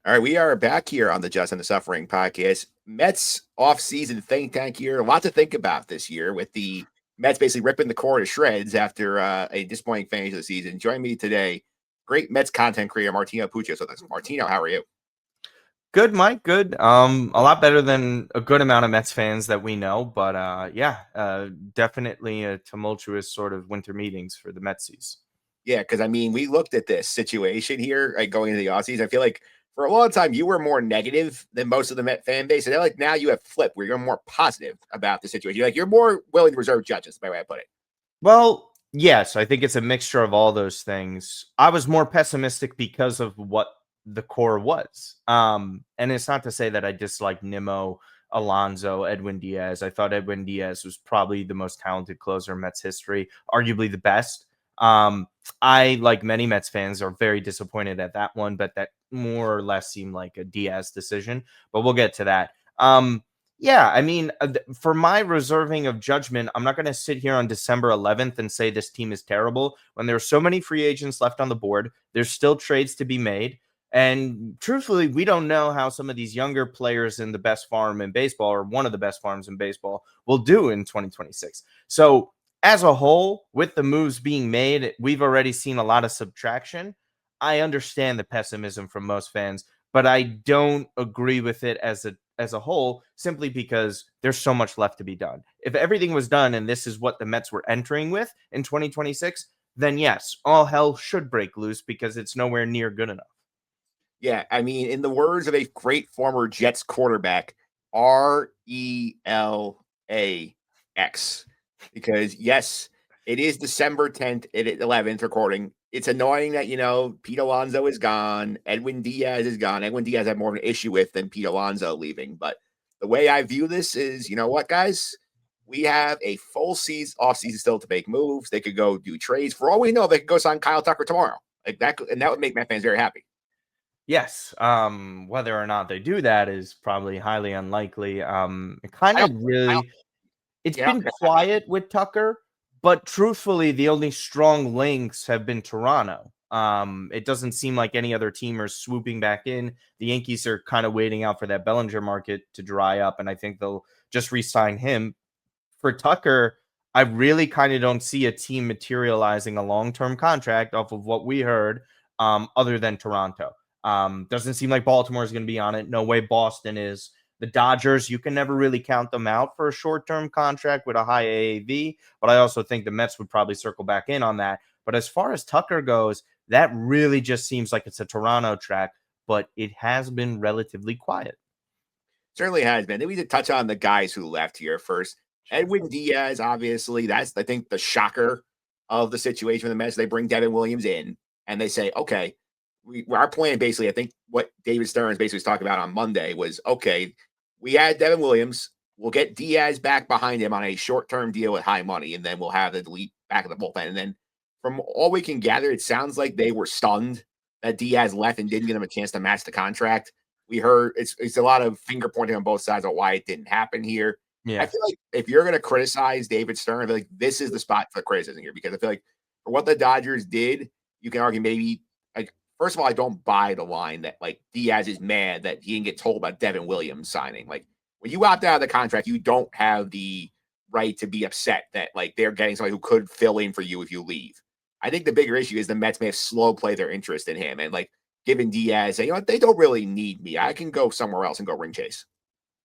All right, we are back here on the Just and the Suffering podcast. Mets off-season think tank here. A lot to think about this year with the Mets basically ripping the core to shreds after a disappointing finish of the season. Join me today, great Mets content creator Martino Puccio. So that's Martino. How are you? Good, Mike. Good. A lot better than a good amount of Mets fans that we know, but definitely a tumultuous sort of winter meetings for the Metsies. Yeah, because I mean, we looked at this situation here, like going into the offseason. I feel like for a long time you were more negative than most of the Met fan base, and then like now you have flipped where you're more positive about the situation. You're more willing to reserve judges, by the way I put it. Well, yes, I think it's a mixture of all those things. I was more pessimistic because of what the core was. And it's not to say that I dislike Nimmo, Alonso, Edwin Diaz. I thought Edwin Diaz was probably the most talented closer in Mets history, arguably the best. I, like many Mets fans, are very disappointed at that one, but that more or less seemed like a Diaz decision. But we'll get to that. Yeah, I mean, for my reserving of judgment, I'm not going to sit here on December 11th and say this team is terrible when there are so many free agents left on the board. There's still trades to be made. And truthfully, we don't know how some of these younger players in the best farm in baseball, or one of the best farms in baseball, will do in 2026. So, as a whole, with the moves being made, we've already seen a lot of subtraction. I understand the pessimism from most fans, but I don't agree with it as a whole, simply because there's so much left to be done. If everything was done and this is what the Mets were entering with in 2026, then yes, all hell should break loose because it's nowhere near good enough. Yeah, I mean, in the words of a great former Jets quarterback, RELAX. Because yes, it is December 10th, 11th recording. It's annoying that, Pete Alonso is gone. Edwin Diaz is gone. Edwin Diaz had more of an issue with than Pete Alonso leaving. But the way I view this is, you know what, guys? We have a full season, off season still to make moves. They could go do trades. For all we know, they could go sign Kyle Tucker tomorrow. Like that, and that would make Met fans very happy. Yes, whether or not they do that is probably highly unlikely. It kind I don't, of I don't, really, it's yeah, been quiet with Tucker, but truthfully, the only strong links have been Toronto. It doesn't seem like any other team are swooping back in. The Yankees are kind of waiting out for that Bellinger market to dry up, and I think they'll just re-sign him. For Tucker, I really kind of don't see a team materializing a long-term contract off of what we heard, other than Toronto. Doesn't seem like Baltimore is going to be on it. No way Boston is. The Dodgers, you can never really count them out for a short-term contract with a high AAV, but I also think the Mets would probably circle back in on that. But as far as Tucker goes, that really just seems like it's a Toronto track, but it has been relatively quiet. certainly has been. Then we did touch on the guys who left here first. Edwin Diaz, obviously, that's I think the shocker of the situation with the Mets. They bring Devin Williams in and they say, okay, our plan basically, I think what David Stearns basically was talking about on Monday was, okay, we had Devin Williams. We'll get Diaz back behind him on a short-term deal with high money, and then we'll have the delete back of the bullpen. And then from all we can gather, it sounds like they were stunned that Diaz left and didn't get him a chance to match the contract. We heard it's a lot of finger pointing on both sides of why it didn't happen here. I Yeah. feel like if you're going to criticize David Stern, I feel like this is the spot for criticism here because I feel like for what the Dodgers did, you can argue maybe like first of all, I don't buy the line that like Diaz is mad that he didn't get told about Devin Williams signing. Like when you opt out of the contract, you don't have the right to be upset that like they're getting somebody who could fill in for you if you leave. I think the bigger issue is the Mets may have slow play their interest in him and like giving Diaz, they don't really need me. I can go somewhere else and go ring chase.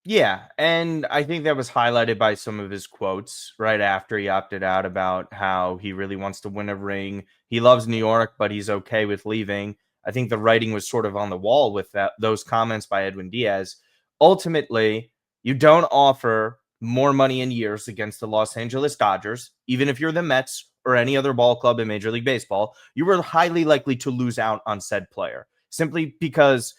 Yeah, and I think that was highlighted by some of his quotes right after he opted out about how he really wants to win a ring. He loves New York, but he's okay with leaving. I think the writing was sort of on the wall with those comments by Edwin Diaz. Ultimately, you don't offer more money in years against the Los Angeles Dodgers, even if you're the Mets or any other ball club in Major League Baseball. You were highly likely to lose out on said player simply because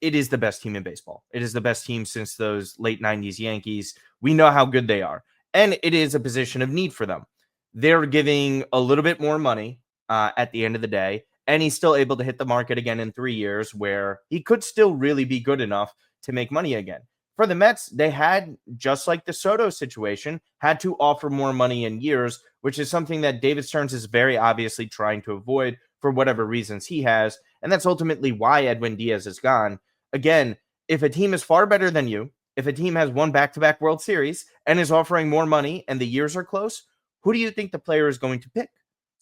it is the best team in baseball. It is the best team since those late 90s Yankees. We know how good they are. And it is a position of need for them. They're giving a little bit more money at the end of the day. And he's still able to hit the market again in 3 years where he could still really be good enough to make money again. For the Mets, they had, just like the Soto situation, had to offer more money in years, which is something that David Stearns is very obviously trying to avoid for whatever reasons he has. And that's ultimately why Edwin Diaz is gone. again, if a team is far better than you, if a team has won back-to-back World Series and is offering more money and the years are close, who do you think the player is going to pick?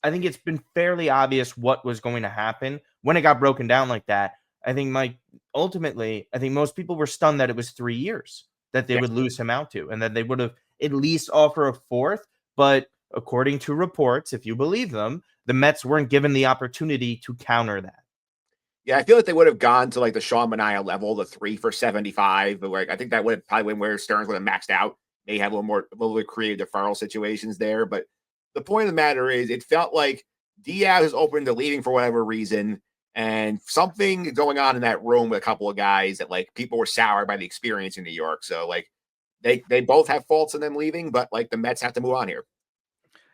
I think it's been fairly obvious what was going to happen when it got broken down like that. I think, Mike, ultimately, I think most people were stunned that it was 3 years that they Yes. would lose him out to, and that they would have at least offer a fourth. But according to reports, if you believe them, the Mets weren't given the opportunity to counter that. Yeah, I feel like they would have gone to like the Sean Manaea level, the 3 for 75. But like I think that would have probably been where Stearns would have maxed out. They have a little bit creative deferral situations there. But the point of the matter is, it felt like Diaz was open to leaving for whatever reason, and something going on in that room with a couple of guys that like people were soured by the experience in New York. So like they both have faults in them leaving, but like the Mets have to move on here.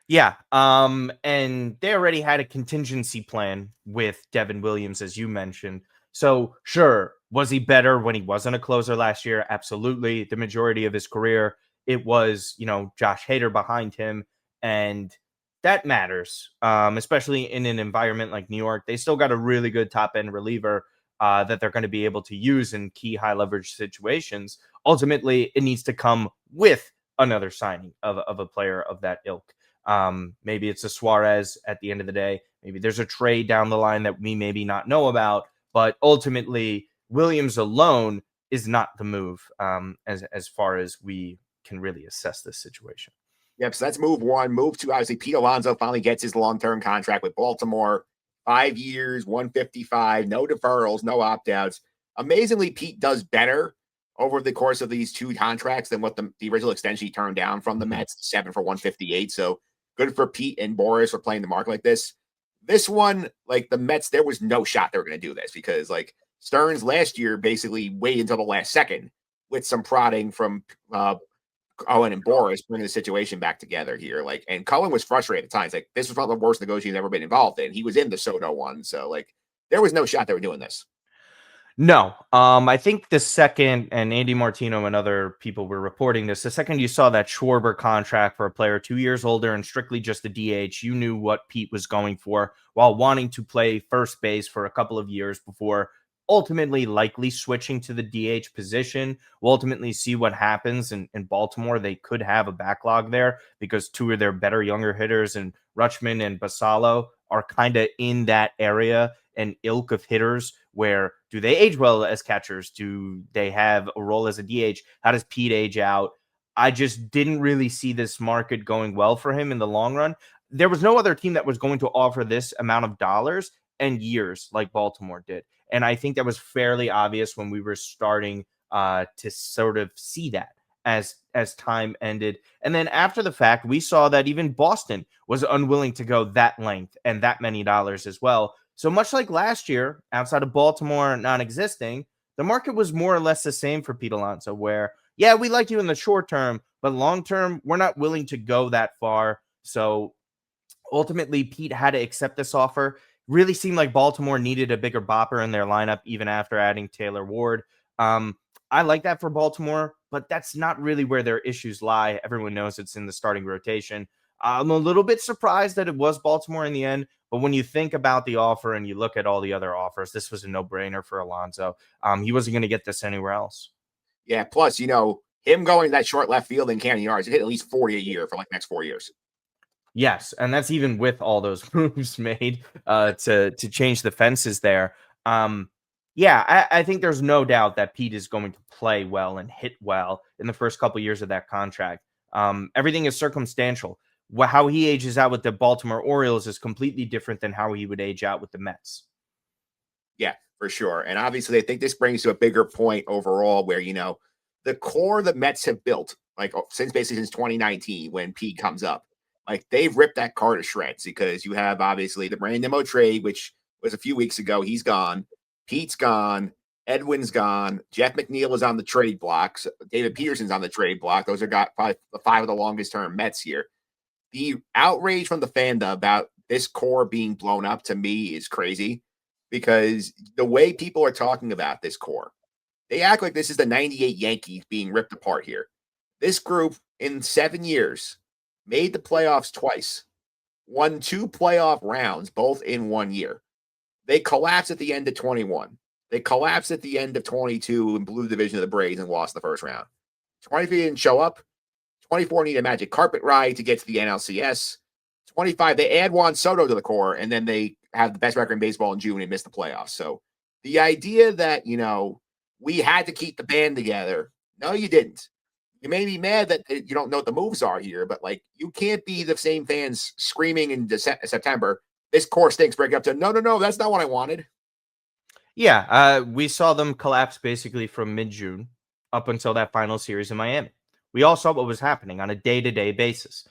Yeah. And they already had a contingency plan with Devin Williams, as you mentioned. So, sure, was he better when he wasn't a closer last year? Absolutely. The majority of his career, it was, Josh Hader behind him. And that matters, especially in an environment like New York. They still got a really good top end reliever that they're going to be able to use in key high leverage situations. Ultimately, it needs to come with another signing of a player of that ilk. Maybe it's a Suarez at the end of the day. Maybe there's a trade down the line that we maybe not know about, but ultimately Williams alone is not the move as far as we can really assess this situation. Yep. So that's move one. Move two, obviously, Pete Alonso finally gets his long-term contract with Baltimore. 5 years, 155, no deferrals, no opt-outs. Amazingly, Pete does better over the course of these two contracts than what the original extension he turned down from the Mets, 7 for 158. So good for Pete and Boris for playing the market like this. This one, like the Mets, there was no shot they were going to do this because like Stearns last year basically waited until the last second with some prodding from Cohen and Boris bringing the situation back together here. Like, and Cohen was frustrated at times. Like, this was one of the worst negotiations he's ever been involved in. He was in the Soto one. So, like, there was no shot they were doing this. No, I think the second, and Andy Martino and other people were reporting this, the second you saw that Schwarber contract for a player 2 years older and strictly just a DH, you knew what Pete was going for while wanting to play first base for a couple of years before ultimately likely switching to the DH position. We'll ultimately see what happens in Baltimore. They could have a backlog there because two of their better younger hitters, and Rutschman and Basallo, are kind of in that area and ilk of hitters where do they age well as catchers? Do they have a role as a DH? How does Pete age out? I just didn't really see this market going well for him in the long run. There was no other team that was going to offer this amount of dollars and years like Baltimore did. And I think that was fairly obvious when we were starting to sort of see that as time ended. And then after the fact, we saw that even Boston was unwilling to go that length and that many dollars as well. So much like last year, outside of Baltimore non-existing, the market was more or less the same for Pete Alonso, where, yeah, we like you in the short term, but long term, we're not willing to go that far. So ultimately, Pete had to accept this offer. Really seemed like Baltimore needed a bigger bopper in their lineup, even after adding Taylor Ward. I like that for Baltimore, but that's not really where their issues lie. Everyone knows it's in the starting rotation. I'm a little bit surprised that it was Baltimore in the end, but when you think about the offer and you look at all the other offers, this was a no-brainer for Alonso. He wasn't going to get this anywhere else. Yeah. Plus, him going that short left field in Canyon Yards, he hit at least 40 a year for like next 4 years. Yes, and that's even with all those moves made to change the fences there. Yeah, I think there's no doubt that Pete is going to play well and hit well in the first couple years of that contract. Everything is circumstantial. How he ages out with the Baltimore Orioles is completely different than how he would age out with the Mets. Yeah, for sure. And obviously, I think this brings to a bigger point overall where, the core the Mets have built, like since 2019, when Pete comes up, like they've ripped that car to shreds because you have obviously the Brandon Nimmo trade, which was a few weeks ago. He's gone. Pete's gone. Edwin's gone. Jeff McNeil is on the trade block. So David Peterson's on the trade block. Those are got probably the 5 of the longest term Mets here. The outrage from the fandom about this core being blown up to me is crazy because the way people are talking about this core, they act like this is the 98 Yankees being ripped apart here. This group in 7 years made the playoffs twice, won 2 playoff rounds, both in 1 year. They collapsed at the end of 21. They collapsed at the end of 22 and blew the division of the Braves and lost the first round. 23 didn't show up. 24 needed a magic carpet ride to get to the NLCS. 25, they add Juan Soto to the core, and then they have the best record in baseball in June and miss the playoffs. So the idea that, we had to keep the band together, no, you didn't. You may be mad that you don't know what the moves are here, but you can't be the same fans screaming in September, this core stinks, break up to no, that's not what I wanted. Yeah, we saw them collapse basically from mid-June up until that final series in Miami. We all saw what was happening on a day-to-day basis.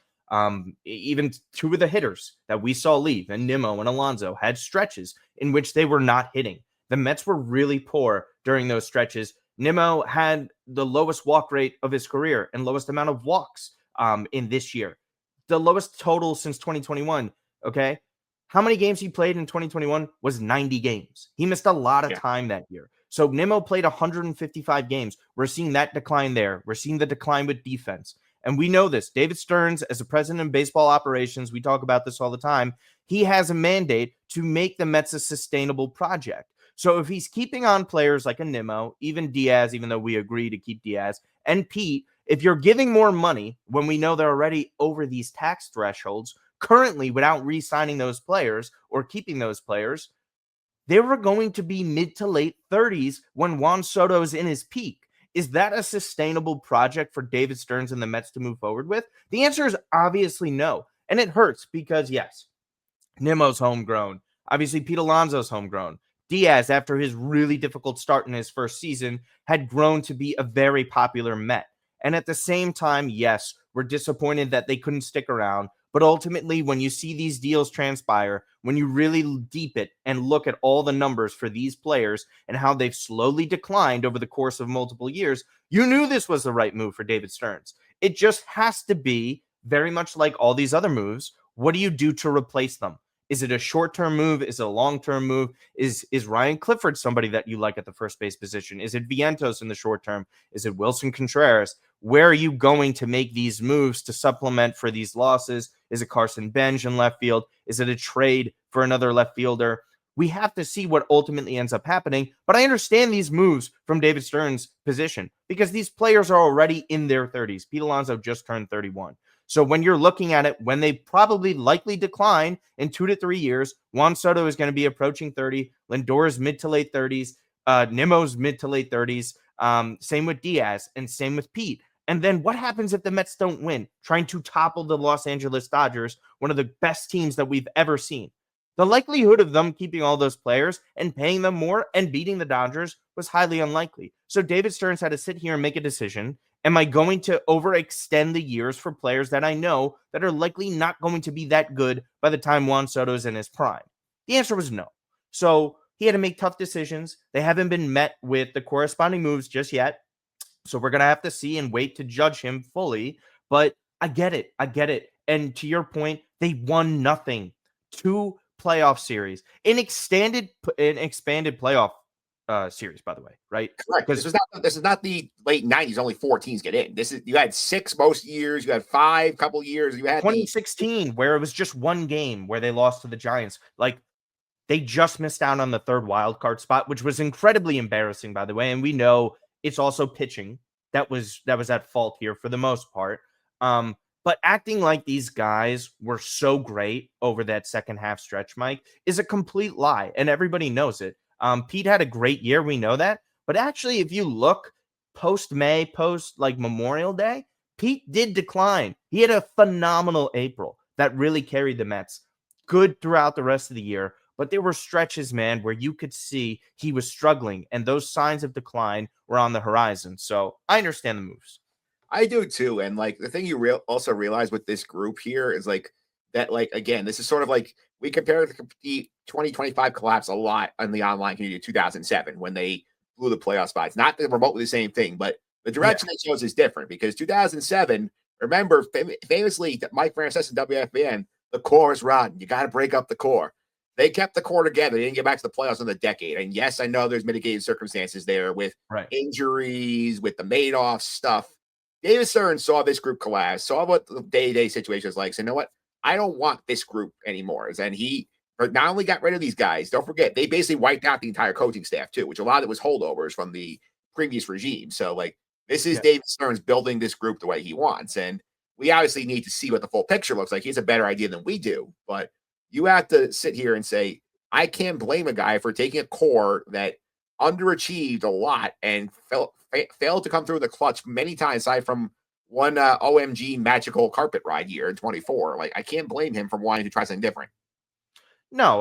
Even two of the hitters that we saw leave, and Nimmo and Alonso, had stretches in which they were not hitting. The Mets were really poor during those stretches. Nimmo had the lowest walk rate of his career and lowest amount of walks in this year. The lowest total since 2021, okay? How many games he played in 2021 was 90 games. He missed a lot of time that year. So Nimmo played 155 games. We're seeing that decline there. We're seeing the decline with defense. And we know this. David Stearns, as a president of baseball operations, we talk about this all the time. He has a mandate to make the Mets a sustainable project. So if he's keeping on players like a Nimmo, even Diaz, even though we agree to keep Diaz, and Pete, if you're giving more money when we know they're already over these tax thresholds, currently without re-signing those players or keeping those players, they were going to be mid to late 30s when Juan Soto is in his peak. Is that a sustainable project for David Stearns and the Mets to move forward with? The answer is obviously no. And it hurts because, yes, Nimmo's homegrown. Obviously, Pete Alonso's homegrown. Diaz, after his really difficult start in his first season, had grown to be a very popular Met. And at the same time, yes, we're disappointed that they couldn't stick around. But ultimately, when you see these deals transpire, when you really deep it and look at all the numbers for these players and how they've slowly declined over the course of multiple years, you knew this was the right move for David Stearns. It just has to be very much like all these other moves. What do you do to replace them? Is it a short-term move? Is it a long-term move? Is Ryan Clifford somebody that you like at the first base position? Is it Vientos in the short term? Is it Wilson Contreras? Where are you going to make these moves to supplement for these losses? Is it Carson Benj in left field? Is it a trade for another left fielder? We have to see what ultimately ends up happening. But I understand these moves from David Stearns' position because these players are already in their 30s. Pete Alonso just turned 31. So when you're looking at it, when they probably likely decline in 2 to 3 years, Juan Soto is going to be approaching 30. Lindor's mid to late 30s. Nimmo's mid to late 30s. Same with Diaz and same with Pete. And then what happens if the Mets don't win, trying to topple the Los Angeles Dodgers, one of the best teams that we've ever seen? The likelihood of them keeping all those players and paying them more and beating the Dodgers was highly unlikely. So David Stearns had to sit here and make a decision. Am I going to overextend the years for players that I know that are likely not going to be that good by the time Juan Soto is in his prime? The answer was no. So he had to make tough decisions. They haven't been met with the corresponding moves just yet. So we're going to have to see and wait to judge him fully. But I get it. I get it. And to your point, they won nothing. 2 playoff series. An expanded playoff series, by the way, right? Correct. This is not the late 90s. Only 4 teams get in. You had 6 most years. You had 5 couple years. You had 2016 where it was just one game where they lost to the Giants. Like they just missed out on the 3rd wild card spot, which was incredibly embarrassing, by the way. And we know it's also pitching that was at fault here for the most part. But acting like these guys were so great over that second half stretch, Mike, is a complete lie, and everybody knows it. Pete had a great year, we know that. But actually, if you look post-May, Memorial Day, Pete did decline. He had a phenomenal April that really carried the Mets. Good throughout the rest of the year. But there were stretches, man, where you could see he was struggling, and those signs of decline were on the horizon. So I understand the moves. I do too. And the thing you also realize with this group here is that, again, this is sort of we compare the 2025 collapse a lot on the online community to 2007 when they blew the playoff spots. Not remotely the same thing, but the direction it shows is different because 2007, remember, famously, Mike Francis and WFBN, the core is rotten. You got to break up the core. They kept the core together. They didn't get back to the playoffs in the decade. And yes, I know there's mitigated circumstances there with injuries, with the Madoff stuff. David Stearns saw this group collapse, saw what the day-to-day situation is like. So, you know what? I don't want this group anymore. And he but not only got rid of these guys, don't forget, they basically wiped out the entire coaching staff too, which a lot of it was holdovers from the previous regime. So, like, this is Yeah. David Stearns building this group the way he wants. And we obviously need to see what the full picture looks like. He has a better idea than we do. But you have to sit here and say, I can't blame a guy for taking a core that underachieved a lot and failed to come through the clutch many times, aside from one OMG magical carpet ride year in 24. Like, I can't blame him for wanting to try something different. No,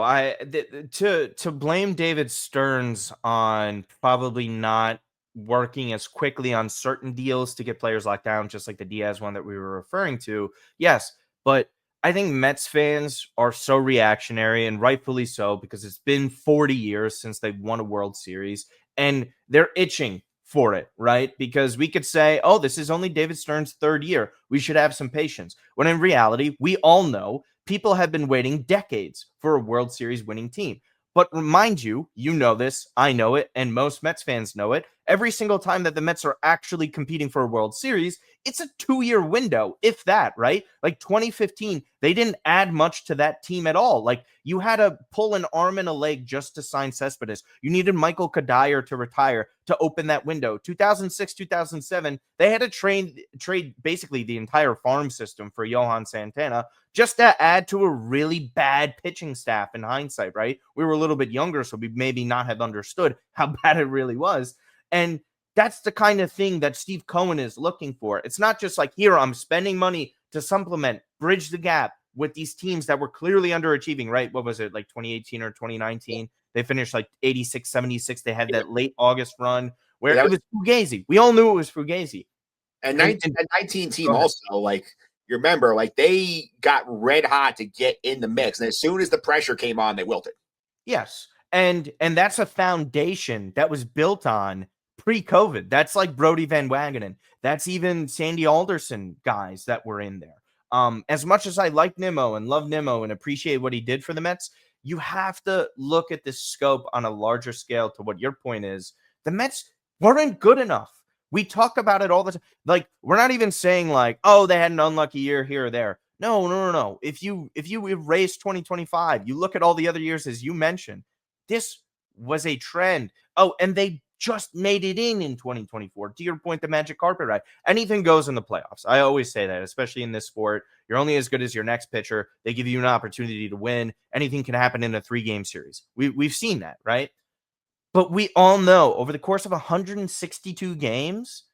to blame David Stearns on probably not working as quickly on certain deals to get players locked down, just like the Diaz one that we were referring to. Yes, but I think Mets fans are so reactionary, and rightfully so, because it's been 40 years since they've won a World Series and they're itching for it, right? Because we could say, oh, this is only David Stearns' third year. We should have some patience. When in reality, we all know people have been waiting decades for a World Series winning team. But remind you, you know this, I know it, and most Mets fans know it. Every single time that the Mets are actually competing for a World Series, it's a 2-year window, if that, right? Like 2015, they didn't add much to that team at all. Like, you had to pull an arm and a leg just to sign Cespedes. You needed Michael Kadire to retire to open that window. 2006, 2007, they had to trade basically the entire farm system for Johan Santana just to add to a really bad pitching staff in hindsight, right? We were a little bit younger, so we maybe not have understood how bad it really was. And that's the kind of thing that Steve Cohen is looking for. It's not just like, here, I'm spending money to supplement, bridge the gap with these teams that were clearly underachieving, right? What was it, like 2018 or 2019? They finished like 86, 76. They had that late August run where it was Fugazi. We all knew it was Fugazi. And 19 team also, like, you remember, like, they got red hot to get in the mix. And as soon as the pressure came on, they wilted. Yes. And that's a foundation that was built on pre-COVID. That's like Brody Van Wagenen. That's even Sandy Alderson guys that were in there. As much as I like Nimmo and love Nimmo and appreciate what he did for the Mets, you have to look at this scope on a larger scale to what your point is. The Mets weren't good enough. We talk about it all the time. Like, we're not even saying like, oh, they had an unlucky year here or there. No. If you erase 2025, you look at all the other years, as you mentioned, this was a trend. Oh, and they just made it in 2024. To your point, the magic carpet ride. Anything goes in the playoffs. I always say that, especially in this sport. You're only as good as your next pitcher. They give you an opportunity to win. Anything can happen in a 3-game series. We've seen that, right? But we all know over the course of 162 games,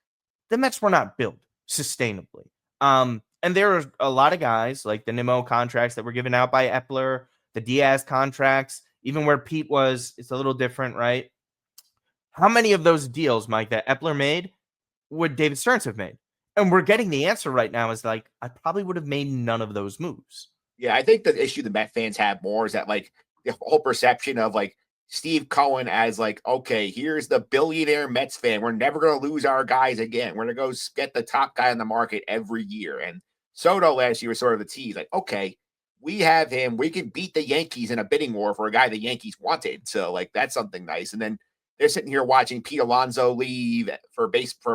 the Mets were not built sustainably. And there are a lot of guys like the Nimmo contracts that were given out by Epler, the Diaz contracts, even where Pete was, it's a little different, right? How many of those deals, Mike, that Epler made would David Stearns have made? And we're getting the answer right now is like, I probably would have made none of those moves. Yeah, I think the issue the Met fans have more is that, like, the whole perception of, like, Steve Cohen as, like, okay, here's the billionaire Mets fan. We're never going to lose our guys again. We're going to go get the top guy on the market every year. And Soto last year was sort of the tease, like, okay, we have him. We can beat the Yankees in a bidding war for a guy the Yankees wanted. So, like, that's something nice. And then they're sitting here watching Pete Alonso leave for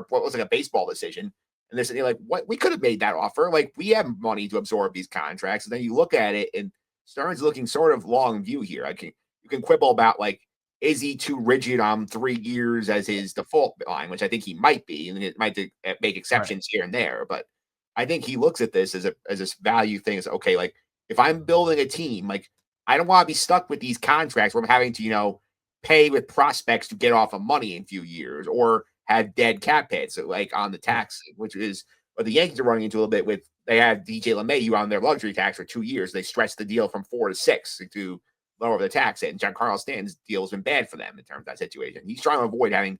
what was like a baseball decision. And they're sitting here like, what? We could have made that offer. Like, we have money to absorb these contracts. And then you look at it, and Stearns looking sort of long view here. You can quibble about, like, is he too rigid on 3 years as his default line, which I think he might be, and it might make exceptions here and there. But I think he looks at this as a value thing. Is okay, like, if I'm building a team, like, I don't want to be stuck with these contracts where I'm having to, pay with prospects to get off of money in a few years, or have dead cap hits, so, like, on the tax, which is what the Yankees are running into a little bit with. They have DJ LeMahieu on their luxury tax for 2 years. They stretched the deal from 4 to 6 to lower the tax hit. And Giancarlo Stanton's deal has been bad for them in terms of that situation. He's trying to avoid having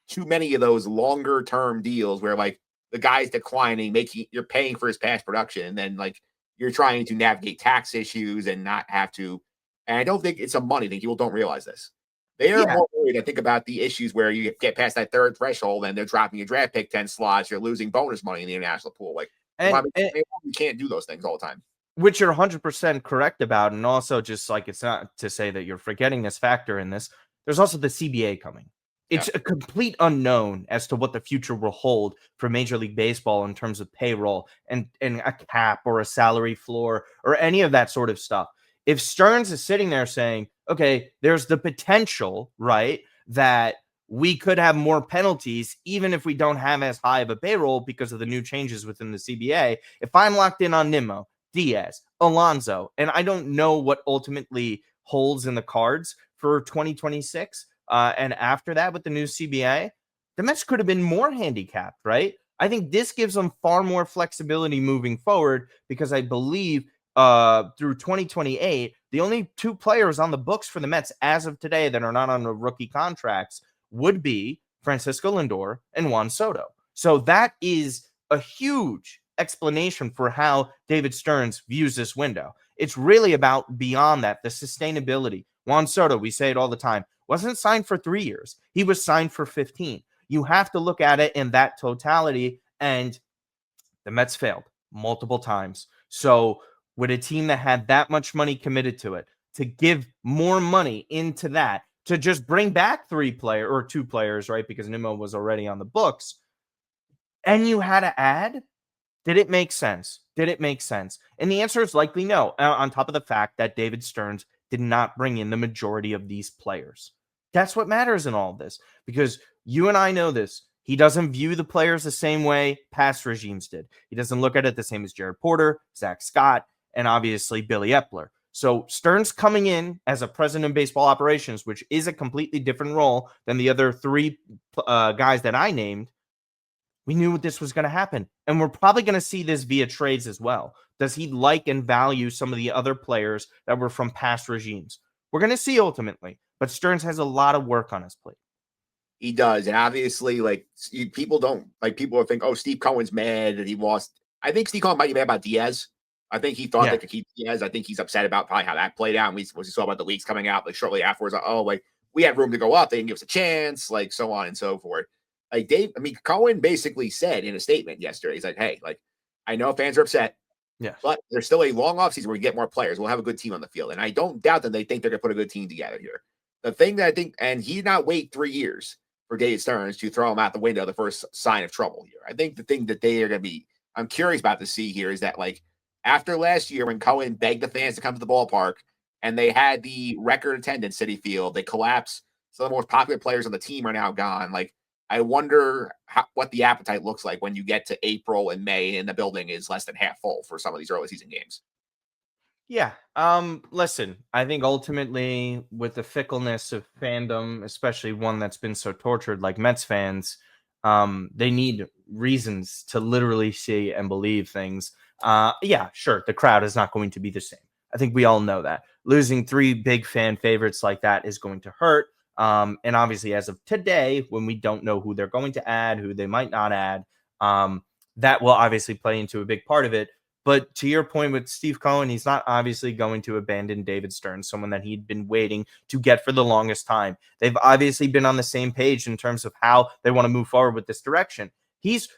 too many of those longer term deals where, like, the guy's declining, you're paying for his past production, and then, like, you're trying to navigate tax issues and not have to. And I don't think it's a money thing. People don't realize this. They are more worried, I think, about the issues where you get past that third threshold and they're dropping your draft pick 10 slots. You're losing bonus money in the international pool. Like, you can't do those things all the time. Which you're 100% correct about. And also, just like, it's not to say that you're forgetting this factor in this. There's also the CBA coming. It's a complete unknown as to what the future will hold for Major League Baseball in terms of payroll and a cap or a salary floor or any of that sort of stuff. If Stearns is sitting there saying, okay, there's the potential, right, that we could have more penalties, even if we don't have as high of a payroll because of the new changes within the CBA. If I'm locked in on Nimmo, Diaz, Alonso, and I don't know what ultimately holds in the cards for 2026, and after that with the new CBA, the Mets could have been more handicapped, right? I think this gives them far more flexibility moving forward because I believe through 2028, the only 2 players on the books for the Mets as of today that are not on the rookie contracts would be Francisco Lindor and Juan Soto. So that is a huge explanation for how David Stearns views this window. It's really about beyond that, the sustainability. Juan Soto, we say it all the time, wasn't signed for 3 years. He was signed for 15. You have to look at it in that totality, and the Mets failed multiple times. So with a team that had that much money committed to it, to give more money into that, to just bring back 2 players, right? Because Nimmo was already on the books, and you had to add, did it make sense? Did it make sense? And the answer is likely no, on top of the fact that David Stearns did not bring in the majority of these players. That's what matters in all of this, because you and I know this. He doesn't view the players the same way past regimes did. He doesn't look at it the same as Jared Porter, Zach Scott, and obviously Billy Epler. So Stearns coming in as a president of baseball operations, which is a completely different role than the other 3 guys that I named, we knew this was going to happen. And we're probably going to see this via trades as well. Does he like and value some of the other players that were from past regimes? We're going to see ultimately. But Stearns has a lot of work on his plate. He does. And obviously, people think, oh, Steve Cohen's mad that he lost. I think Steve Cohen might be mad about Diaz. I think he thought they could keep Diaz. I think he's upset about probably how that played out. And we saw about the leaks coming out shortly afterwards. We had room to go up. They didn't give us a chance, so on and so forth. Cohen basically said in a statement yesterday, he's like, hey, I know fans are upset. Yeah. But there's still a long offseason where we get more players. We'll have a good team on the field. And I don't doubt that they think they're going to put a good team together here. The thing that I think, and he did not wait 3 years for David Stearns to throw him out the window, the first sign of trouble here. I think the thing that they are going to be, I'm curious about to see here is that, after last year when Cohen begged the fans to come to the ballpark and they had the record attendance Citi Field, they collapsed. Some of the most popular players on the team are now gone. I wonder what the appetite looks like when you get to April and May and the building is less than half full for some of these early season games. Yeah. Listen, I think ultimately with the fickleness of fandom, especially one that's been so tortured like Mets fans, they need reasons to literally see and believe things. Yeah, sure. The crowd is not going to be the same. I think we all know that. Losing 3 big fan favorites like that is going to hurt. And obviously, as of today, when we don't know who they're going to add, who they might not add, that will obviously play into a big part of it. But to your point with Steve Cohen, he's not obviously going to abandon David Stearns, someone that he'd been waiting to get for the longest time. They've obviously been on the same page in terms of how they want to move forward with this direction. He's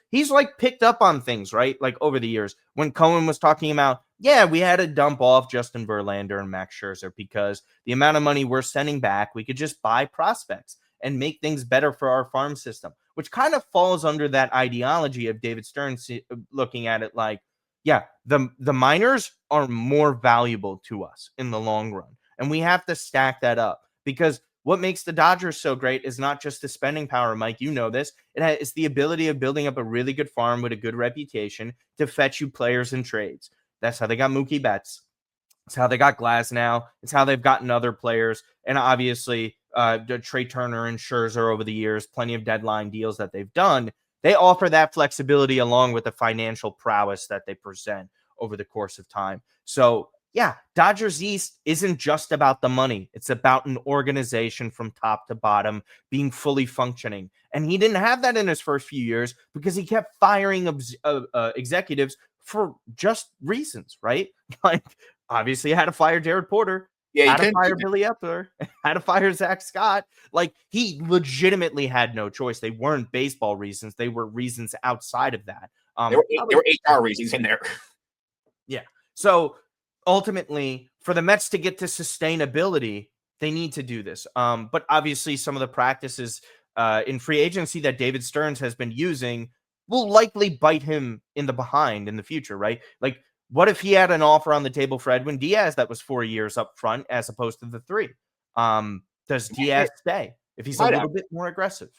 picked up on things, right? Over the years when Cohen was talking about, yeah, we had to dump off Justin Verlander and Max Scherzer because the amount of money we're sending back, we could just buy prospects and make things better for our farm system, which kind of falls under that ideology of David Stearns looking at it yeah, the minors are more valuable to us in the long run. And we have to stack that up because what makes the Dodgers so great is not just the spending power, Mike. You know this. It's the ability of building up a really good farm with a good reputation to fetch you players and trades. That's how they got Mookie Betts. It's how they got Glasnow. It's how they've gotten other players. And obviously, Trey Turner and Scherzer over the years, plenty of deadline deals that they've done. They offer that flexibility along with the financial prowess that they present over the course of time. So, yeah, Dodgers East isn't just about the money. It's about an organization from top to bottom being fully functioning. And he didn't have that in his first few years because he kept firing executives for just reasons, right? Obviously, had to fire Jared Porter. Yeah, had to fire Billy Epler, had to fire Zach Scott. He legitimately had no choice. They weren't baseball reasons. They were reasons outside of that. There were HR reasons in there. Yeah. So ultimately, for the Mets to get to sustainability, they need to do this. But obviously, some of the practices in free agency that David Stearns has been using will likely bite him in the behind in the future, right? What if he had an offer on the table for Edwin Diaz that was 4 years up front as opposed to the 3? Does Diaz stay if he's a little bit more aggressive?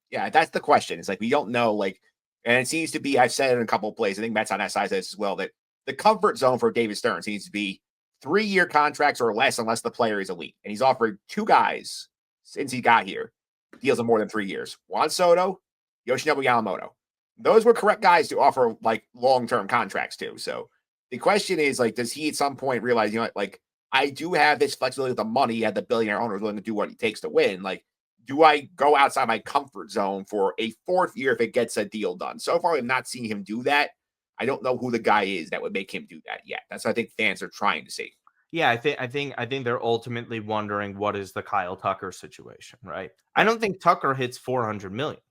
Yeah, that's the question. It's like we don't know, like, and it seems to be. I've said it in a couple of plays. I think Matt's on that side of this as well. That the comfort zone for David Stern seems to be 3-year contracts or less, unless the player is elite. And he's offered 2 guys since he got here deals of more than 3 years: Juan Soto, Yoshinobu Yamamoto. Those were correct guys to offer like long-term contracts to. So the question is, like, does he at some point realize, you know, like, I do have this flexibility with the money at the billionaire owner willing to do what it takes to win. Like, do I go outside my comfort zone for a 4th year if it gets a deal done? So far, I've not seen him do that. I don't know who the guy is that would make him do that yet. That's what I think fans are trying to see. Yeah, I think they're ultimately wondering what is the Kyle Tucker situation, right? I don't think Tucker hits 400 million.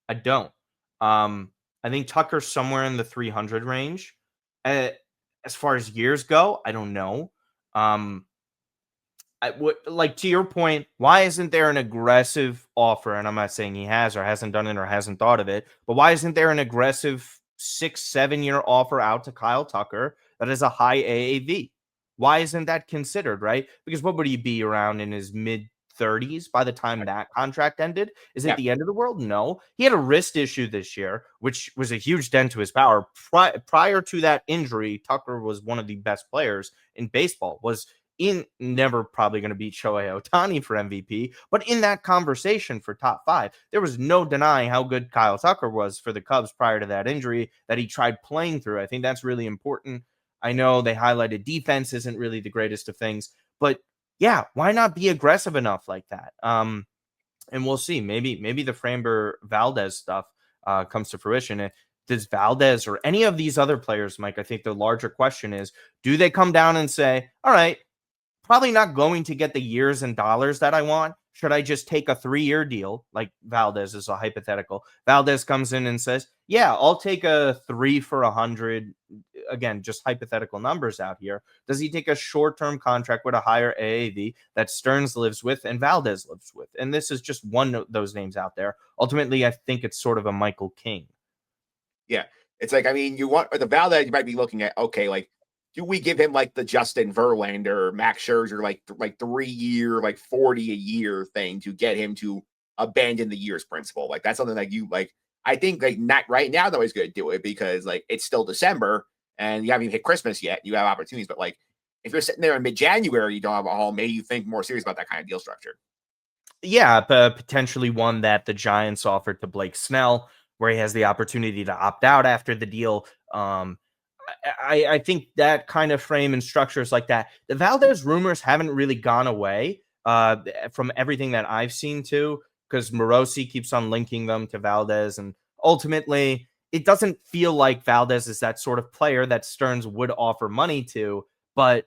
I don't. I think Tucker's somewhere in the 300 range. As far as years go, I don't know. I would like, to your point, why isn't there an aggressive offer? And I'm not saying he has or hasn't done it or hasn't thought of it, but why isn't there an aggressive 6-7 year offer out to Kyle Tucker that is a high AAV? Why isn't that considered, right? Because what would he be around in his mid 30s by the time that contract ended? Is it the end of the world? No. He had a wrist issue this year, which was a huge dent to his power. Prior to that injury, Tucker was one of the best players in baseball, was never probably going to beat Shohei Ohtani for MVP, but in that conversation for top 5, there was no denying how good Kyle Tucker was for the Cubs prior to that injury that he tried playing through. I think that's really important. I know they highlighted defense isn't really the greatest of things, but yeah, why not be aggressive enough like that? And we'll see. Maybe the Framber Valdez stuff comes to fruition. Does Valdez or any of these other players, Mike? I think the larger question is, do they come down and say, all right, probably not going to get the years and dollars that I want. Should I just take a 3-year deal? Like Valdez is a hypothetical. Valdez comes in and says, yeah, I'll take a 3 for 100. Again, just hypothetical numbers out here. Does he take a short-term contract with a higher AAV that Stearns lives with and Valdez lives with? And this is just one of those names out there. Ultimately, I think it's sort of a Michael King. Yeah. It's like, I mean, you want the Valdez, you might be looking at, okay, like, do we give him like the Justin Verlander, Max Scherzer, like 3-year, like 40 a year thing to get him to abandon the years principle? Like, that's something like you like. I think like not right now though he's going to do it because like it's still December and you haven't even hit Christmas yet. You have opportunities, but like if you're sitting there in mid-January, you don't have a home. Maybe you think more serious about that kind of deal structure. Yeah, potentially one that the Giants offered to Blake Snell, where he has the opportunity to opt out after the deal. I think that kind of frame and structures like that. The Valdez rumors haven't really gone away from everything that I've seen too, because Morosi keeps on linking them to Valdez. And ultimately, it doesn't feel like Valdez is that sort of player that Stearns would offer money to. But,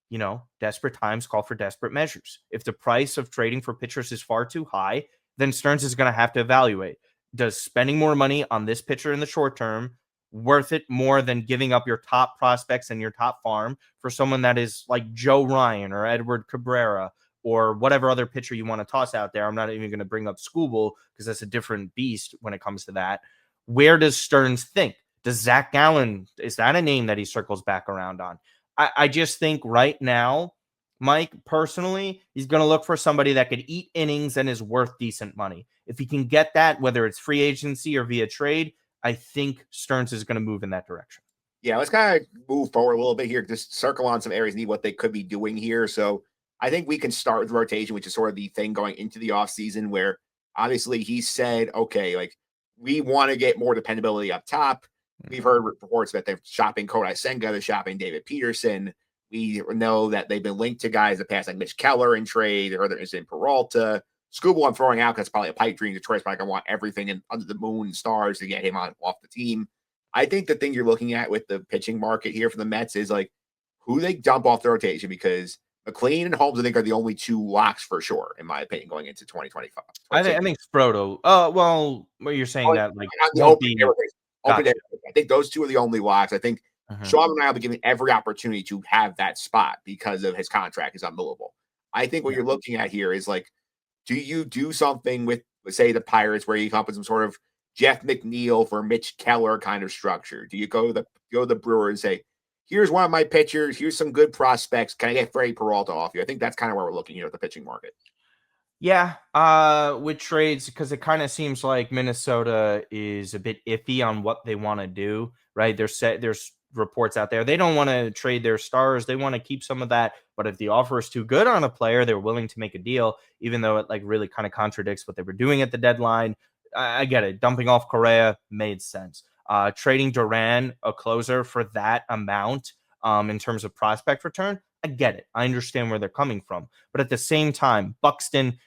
you know, desperate times call for desperate measures. If the price of trading for pitchers is far too high, then Stearns is going to have to evaluate. Does spending more money on this pitcher in the short term worth it more than giving up your top prospects and your top farm for someone that is like Joe Ryan or Edward Cabrera or whatever other pitcher you want to toss out there? I'm not even going to bring up Skubal because that's a different beast when it comes to that. Where does Stearns think? Does Zach Gallen, is that a name that he circles back around on? I just think right now, Mike, personally, he's going to look for somebody that could eat innings and is worth decent money. If he can get that, whether it's free agency or via trade, I think Stearns is going to move in that direction. Yeah, let's kind of move forward a little bit here. Just circle on some areas, need what they could be doing here. So I think we can start with rotation, which is sort of the thing going into the offseason where obviously he said, okay, like we want to get more dependability up top. We've heard reports that they're shopping Kodai Senga, they're shopping David Peterson. We know that they've been linked to guys that pass like Mitch Keller in trade, or there is in Peralta. Skubal I'm throwing out because it's probably a pipe dream. Detroit's probably going to want everything under the moon and stars to get him off the team. I think the thing you're looking at with the pitching market here for the Mets is like who they dump off the rotation, because McLean and Holmes, I think, are the only 2 locks for sure, in my opinion, going into 2025. I think Sproto. Well, you're saying that like won't be gotcha. I think those 2 are the only locks. I think Sean and I will be given every opportunity to have that spot because of his contract is unmovable. I think what you're looking at here is like, do you do something with, say, the Pirates where you come up with some sort of Jeff McNeil for Mitch Keller kind of structure? Do you go to the Brewers and say, here's one of my pitchers. Here's some good prospects. Can I get Freddie Peralta off you? I think that's kind of where we're looking here at the pitching market. Yeah, with trades, because it kind of seems like Minnesota is a bit iffy on what they want to do, right? There's reports out there. They don't want to trade their stars. They want to keep some of that. But if the offer is too good on a player, they're willing to make a deal, even though it like really kind of contradicts what they were doing at the deadline. I get it. Dumping off Correa made sense. Trading Duran, a closer, for that amount in terms of prospect return, I get it. I understand where they're coming from. But at the same time, Buxton,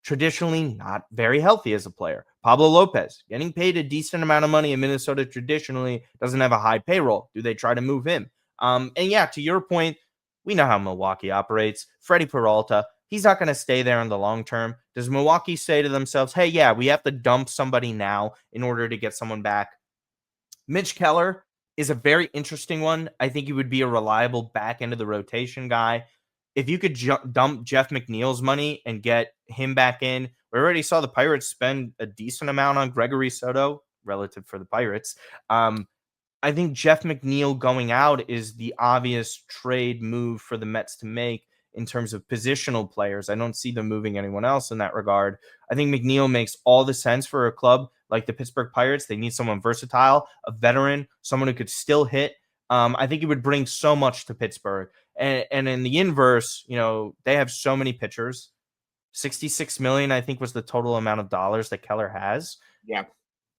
traditionally not very healthy as a player. Pablo Lopez, getting paid a decent amount of money in Minnesota, traditionally doesn't have a high payroll. Do they try to move him? And yeah, to your point, we know how Milwaukee operates. Freddie Peralta, he's not going to stay there in the long term. Does Milwaukee say to themselves, hey, yeah, we have to dump somebody now in order to get someone back? Mitch Keller is a very interesting one. I think he would be a reliable back end of the rotation guy. If you could dump Jeff McNeil's money and get him back in, we already saw the Pirates spend a decent amount on Gregory Soto relative for the Pirates. I think Jeff McNeil going out is the obvious trade move for the Mets to make in terms of positional players. I don't see them moving anyone else in that regard. I think McNeil makes all the sense for a club like the Pittsburgh Pirates. They need someone versatile, a veteran, someone who could still hit. I think he would bring so much to Pittsburgh. And in the inverse, they have so many pitchers. 66 million, I think, was the total amount of dollars that Keller has. Yeah.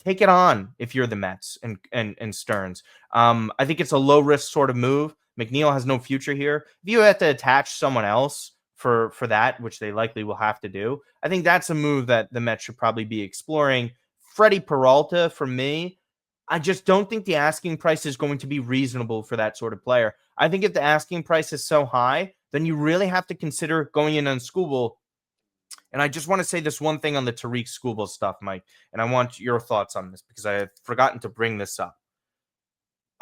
Take it on if you're the Mets and Stearns. I think it's a low risk sort of move. McNeil has no future here. If you have to attach someone else for that, which they likely will have to do, I think that's a move that the Mets should probably be exploring. Freddie Peralta, for me, I just don't think the asking price is going to be reasonable for that sort of player. I think if the asking price is so high, then you really have to consider going in on Skubal. And I just want to say this one thing on the Tariq Skubal stuff, Mike, and I want your thoughts on this because I have forgotten to bring this up.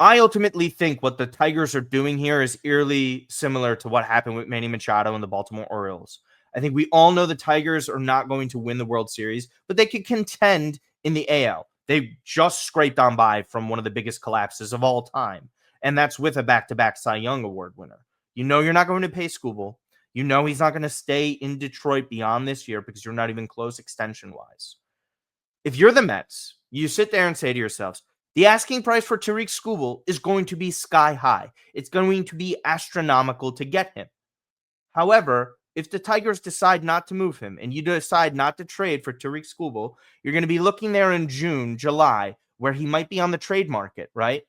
I ultimately think what the Tigers are doing here is eerily similar to what happened with Manny Machado and the Baltimore Orioles. I think we all know the Tigers are not going to win the World Series, but they could contend in the AL. They just scraped on by from one of the biggest collapses of all time, and that's with a back-to-back Cy Young Award winner. You know you're not going to pay Skubal. You know he's not going to stay in Detroit beyond this year because you're not even close extension-wise. If you're the Mets, you sit there and say to yourselves, the asking price for Tariq Skubal is going to be sky high. It's going to be astronomical to get him. However, if the Tigers decide not to move him and you decide not to trade for Tariq Skubal, you're going to be looking there in June, July, where he might be on the trade market, right?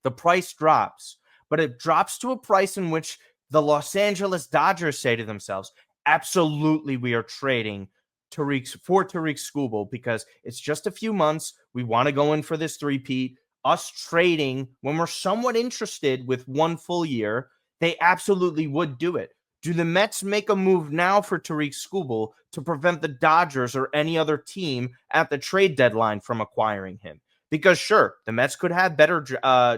The price drops, but it drops to a price in which the Los Angeles Dodgers say to themselves, absolutely, we are trading Tariq Skubal because it's just a few months. We want to go in for this three-peat. Us trading when we're somewhat interested with one full year, they absolutely would do it. Do the Mets make a move now for Tariq Skubal to prevent the Dodgers or any other team at the trade deadline from acquiring him? Because sure, the Mets could have better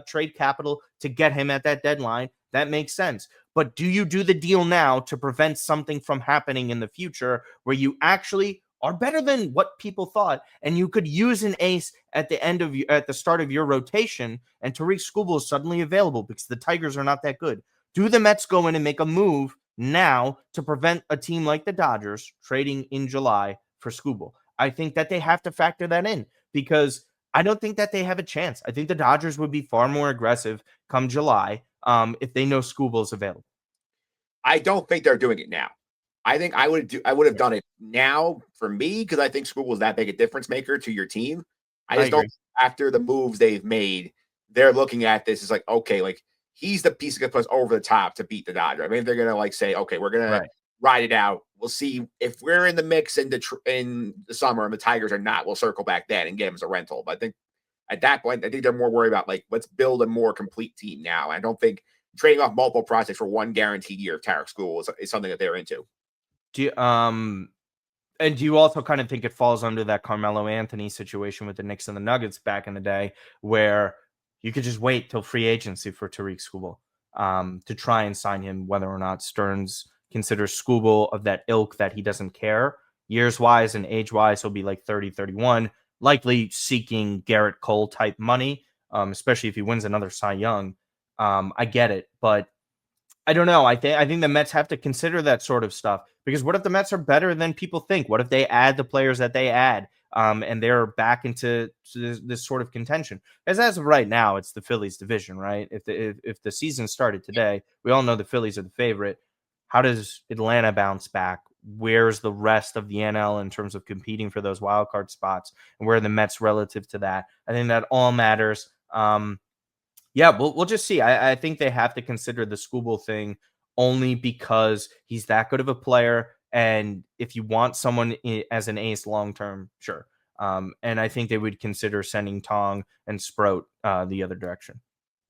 trade capital to get him at that deadline. That makes sense. But do you do the deal now to prevent something from happening in the future where you actually are better than what people thought and you could use an ace at the start of your rotation and Tariq Skubal is suddenly available because the Tigers are not that good? Do the Mets go in and make a move now to prevent a team like the Dodgers trading in July for Skubal? I think that they have to factor that in because I don't think that they have a chance. I think the Dodgers would be far more aggressive come July if they know Skubal is available. I don't think they're doing it now. I think I would have done it now for me because I think Skubal is that big a difference maker to your team. I just don't. After the moves they've made, they're looking at this as like, okay, like he's the piece that can put us over the top to beat the Dodgers. I mean, they're gonna like say, okay, we're gonna ride it out. We'll see if we're in the mix in the summer and the Tigers are not. We'll circle back then and get him as a rental. But I think at that point, I think they're more worried about like let's build a more complete team now. I don't think trading off multiple prospects for one guaranteed year of Tarek Skubal is something that they're into. And do you also kind of think it falls under that Carmelo Anthony situation with the Knicks and the Nuggets back in the day, where you could just wait till free agency for Tariq Skubal to try and sign him, whether or not Stearns considers Skubal of that ilk that he doesn't care. Years-wise and age-wise, he'll be like 30, 31, likely seeking Garrett Cole type money, especially if he wins another Cy Young. I get it, but I don't know. I think the Mets have to consider that sort of stuff, because what if the Mets are better than people think? What if they add the players that they add, and they're back into this sort of contention? As of right now, it's the Phillies division, right? If the season started today, we all know the Phillies are the favorite. How does Atlanta bounce back? Where's the rest of the NL in terms of competing for those wild card spots, and where are the Mets relative to that? I think that all matters. Yeah, we'll just see. I think they have to consider the Skubal thing only because he's that good of a player. And if you want someone as an ace long term, sure. And I think they would consider sending Tong and Sprout the other direction.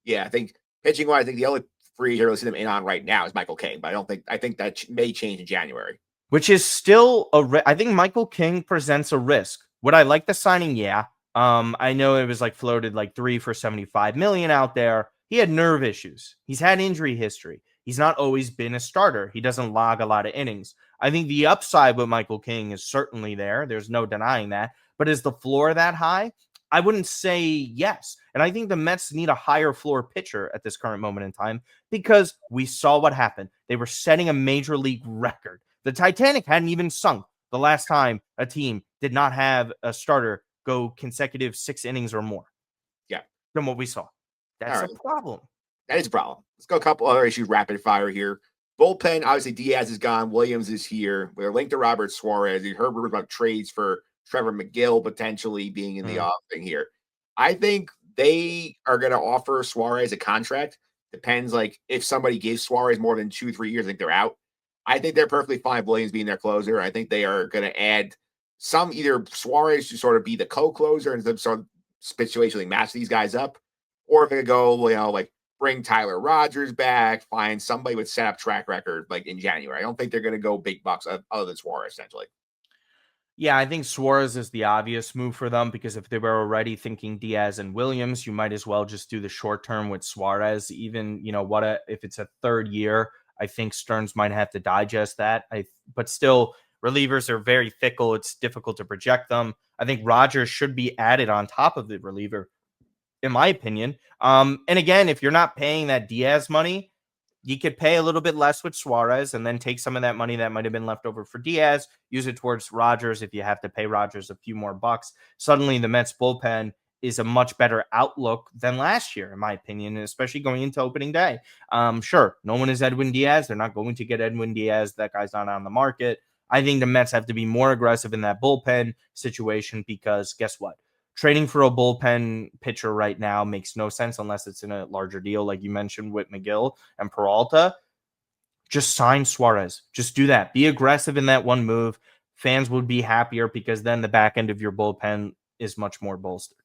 Yeah, I think pitching wise, I think the only free agent we're listening in on right now is Michael King, but I think that may change in January. Which is still I think Michael King presents a risk. Would I like the signing? Yeah. I know it was like floated like 3 for 75 million out there. He had nerve issues. He's had injury history. He's not always been a starter. He doesn't log a lot of innings. I think the upside with Michael King is certainly there. There's no denying that. But is the floor that high? I wouldn't say yes. And I think the Mets need a higher floor pitcher at this current moment in time, because we saw what happened. They were setting a major league record. The Titanic hadn't even sunk the last time a team did not have a starter go consecutive 6 innings or more. Yeah. From what we saw. That's a problem. That is a problem. Let's go a couple other issues rapid fire here. Bullpen, obviously Diaz is gone. Williams is here. We're linked to Robert Suarez. You heard rumors about trades for Trevor McGill potentially being in the offing here. I think they are going to offer Suarez a contract. Depends, like, if somebody gives Suarez more than 2-3 years, I think they're out. I think they're perfectly fine Williams being their closer. I think they are going to add some, either Suarez to sort of be the co-closer and sort of situationally match these guys up, or if they go, like bring Tyler Rogers back, find somebody with set up track record like in January. I don't think they're going to go big bucks other than Suarez, essentially. Yeah, I think Suarez is the obvious move for them, because if they were already thinking Diaz and Williams, you might as well just do the short term with Suarez. Even, if it's a third year, I think Stearns might have to digest that. But still, relievers are very fickle. It's difficult to project them. I think Rogers should be added on top of the reliever, in my opinion. And again, if you're not paying that Diaz money, you could pay a little bit less with Suarez and then take some of that money that might have been left over for Diaz, use it towards Rogers. If you have to pay Rogers a few more bucks, suddenly the Mets bullpen is a much better outlook than last year, in my opinion, especially going into opening day. Sure, no one is Edwin Diaz. They're not going to get Edwin Diaz. That guy's not on the market. I think the Mets have to be more aggressive in that bullpen situation, because guess what? Trading for a bullpen pitcher right now makes no sense unless it's in a larger deal, like you mentioned with McGill and Peralta. Just sign Suarez. Just do that. Be aggressive in that one move. Fans would be happier, because then the back end of your bullpen is much more bolstered.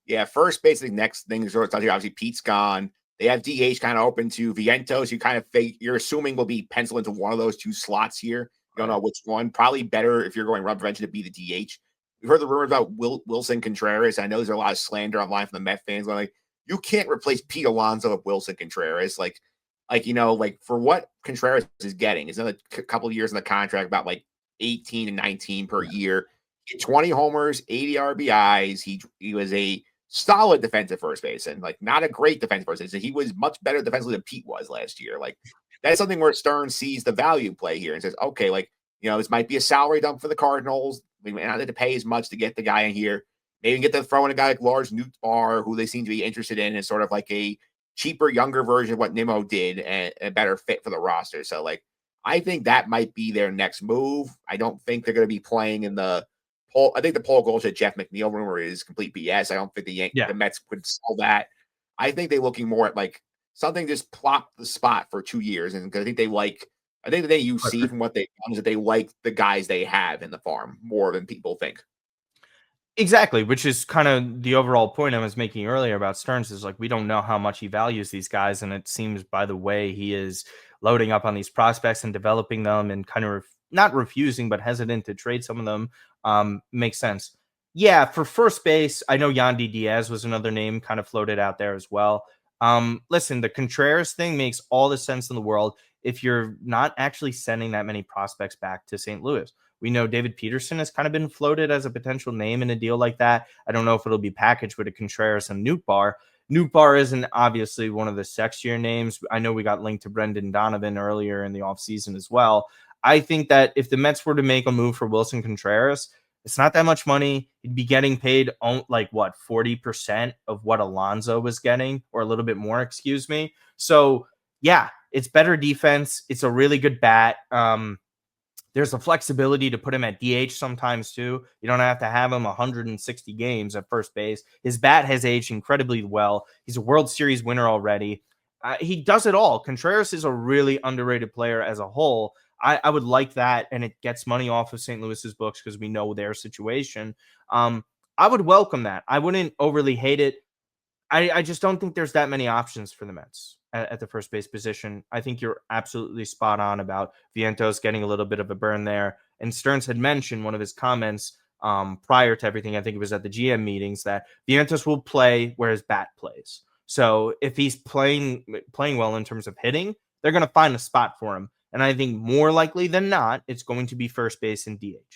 Yeah, first, basically, next thing is obviously Pete's gone. They have DH kind of open to Vientos. You kind of you're assuming will be penciled into one of those two slots here. You don't know which one. Probably better if you're going run prevention to be the DH. We've heard the rumors about Wilson Contreras. I know there's a lot of slander online from the Met fans. Like, you can't replace Pete Alonso with Wilson Contreras. Like for what Contreras is getting, it's another couple of years in the contract, about like 18 and 19 per year. 20 homers, 80 RBIs. He was a solid defensive first baseman, like not a great defensive first baseman. He was much better defensively than Pete was last year. Like, that's something where Stearns sees the value play here and says, okay, this might be a salary dump for the Cardinals. We may not have to pay as much to get the guy in here. Maybe get to throw in a guy like Lars Nootbaar, who they seem to be interested in, as sort of like a cheaper, younger version of what Nimmo did, and a better fit for the roster. So, I think that might be their next move. I don't think they're going to be playing in the Paul. I think the Paul Goldschmidt, Jeff McNeil rumor is complete BS. I don't think the Mets would sell that. I think they're looking more at something just plop the spot for 2 years, and I think that they see from what they've done is that they like the guys they have in the farm more than people think. Exactly, which is kind of the overall point I was making earlier about Stearns, is we don't know how much he values these guys. And it seems by the way he is loading up on these prospects and developing them, and kind of not refusing, but hesitant to trade some of them, makes sense. Yeah, for first base, I know Yandy Diaz was another name kind of floated out there as well. Listen, the Contreras thing makes all the sense in the world if you're not actually sending that many prospects back to St. Louis. We know David Peterson has kind of been floated as a potential name in a deal like that. I don't know if it'll be packaged with a Contreras and Nootbaar. Nootbaar isn't obviously one of the sexier names. I know we got linked to Brendan Donovan earlier in the offseason as well. I think that if the Mets were to make a move for Wilson Contreras, it's not that much money. He'd be getting paid like what, 40% of what Alonso was getting, or a little bit more, excuse me. So yeah, it's better defense. It's a really good bat. There's a flexibility to put him at DH sometimes too. You don't have to have him 160 games at first base. His bat has aged incredibly well. He's a World Series winner already. He does it all. Contreras is a really underrated player as a whole. I would like that, and it gets money off of St. Louis's books because we know their situation. I would welcome that. I wouldn't overly hate it. I just don't think there's that many options for the Mets at the first base position. I think you're absolutely spot on about Vientos getting a little bit of a burn there. And Stearns had mentioned one of his comments prior to everything, I think it was at the GM meetings, that Vientos will play where his bat plays. So if he's playing well in terms of hitting, they're going to find a spot for him. And I think more likely than not, it's going to be first base and DH.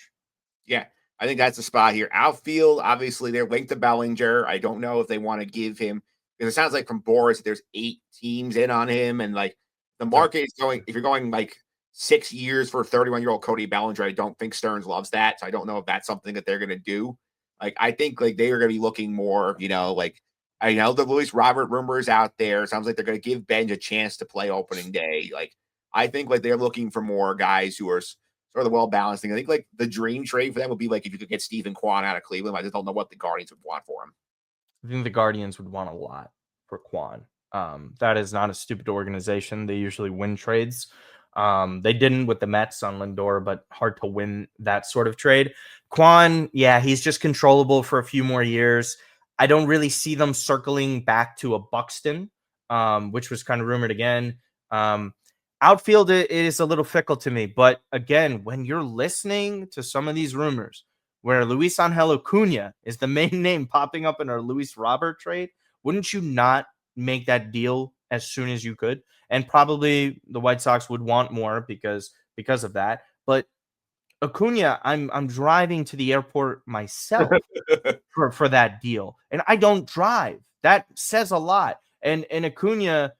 Yeah, I think that's the spot here. Outfield, obviously, they're linked to Bellinger. I don't know if they want to give him, because it sounds like from Boris, there's 8 teams in on him. And like the market is going, if you're going like 6 years for a 31-year-old Cody Bellinger, I don't think Stearns loves that. So I don't know if that's something that they're going to do. Like, I think like they are going to be looking more, like I know the Luis Robert rumor is out there. Sounds like they're going to give Benj a chance to play opening day. Like, I think like they're looking for more guys who are sort of the well-balanced thing. I think like the dream trade for them would be like if you could get Stephen Kwan out of Cleveland. I just don't know what the Guardians would want for him. I think the Guardians would want a lot for Kwan. That is not a stupid organization. They usually win trades. They didn't with the Mets on Lindor, but hard to win that sort of trade. Kwan, yeah, he's just controllable for a few more years. I don't really see them circling back to a Buxton, which was kind of rumored again. Outfield it is a little fickle to me, but again, when you're listening to some of these rumors where Luis Angel Acuna is the main name popping up in our Luis Robert trade, wouldn't you not make that deal as soon as you could? And probably the White Sox would want more because of that. But Acuna, I'm driving to the airport myself for that deal, and I don't drive. That says a lot. And Acuna,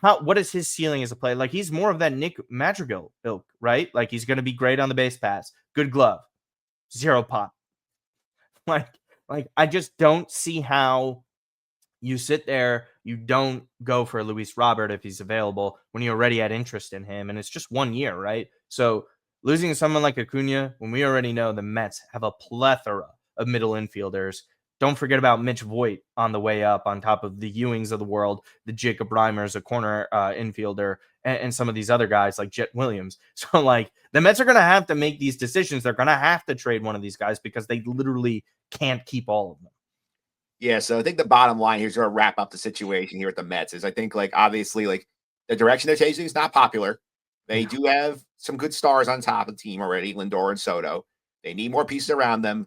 what is his ceiling as a player? Like, he's more of that Nick Madrigal ilk, right? Like, he's going to be great on the base pass, good glove, 0 pop. Like I just don't see how you sit there, you don't go for Luis Robert if he's available when you already had interest in him, and it's just 1 year, right? So losing someone like Acuna, when we already know the Mets have a plethora of middle infielders. Don't forget about Mitch Voigt on the way up, on top of the Ewings of the world, the Jacob Reimers, a corner infielder, and some of these other guys like Jet Williams. So, like, the Mets are going to have to make these decisions. They're going to have to trade one of these guys because they literally can't keep all of them. Yeah, so I think the bottom line here is to wrap up the situation here at the Mets is I think, like, obviously, like, the direction they're chasing is not popular. They do have some good stars on top of the team already, Lindor and Soto. They need more pieces around them.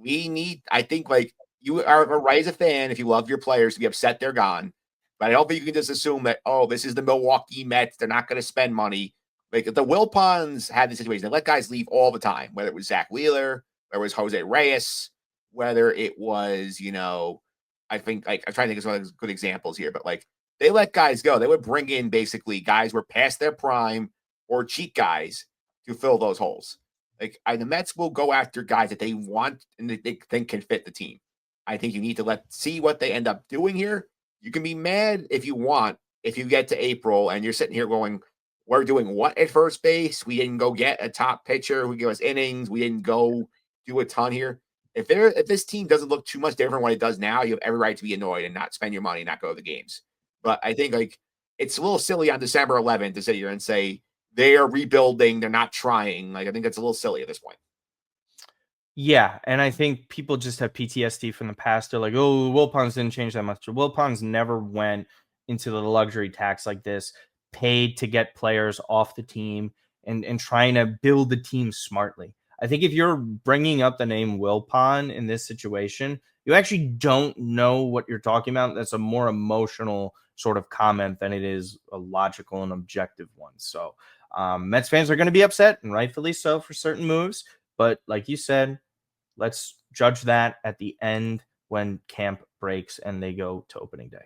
I think, like, you are right as a fan if you love your players to be upset they're gone. But I don't think you can just assume that, oh, this is the Milwaukee Mets. They're not going to spend money. Like, the Wilpons had the situation. They let guys leave all the time, whether it was Zach Wheeler, whether it was Jose Reyes, whether it was, I think, like, I'm trying to think of some of those good examples here, but like they let guys go. They would bring in basically guys who were past their prime or cheap guys to fill those holes. Like, the Mets will go after guys that they want and that they think can fit the team. I think you need to see what they end up doing here. You can be mad if you want, if you get to April and you're sitting here going, we're doing what at first base? We didn't go get a top pitcher who give us innings. We didn't go do a ton here. If this team doesn't look too much different than what it does now, you have every right to be annoyed and not spend your money and not go to the games. But I think, like, it's a little silly on December 11th to sit here and say they are rebuilding, they're not trying. Like, I think that's a little silly at this point. Yeah, and I think people just have PTSD from the past. They're like, oh, Wilpons didn't change that much. Wilpons never went into the luxury tax like this, paid to get players off the team and trying to build the team smartly. I think if you're bringing up the name Wilpon in this situation, you actually don't know what you're talking about. That's a more emotional sort of comment than it is a logical and objective one. So Mets fans are going to be upset, and rightfully so, for certain moves. But like you said, let's judge that at the end when camp breaks and they go to opening day.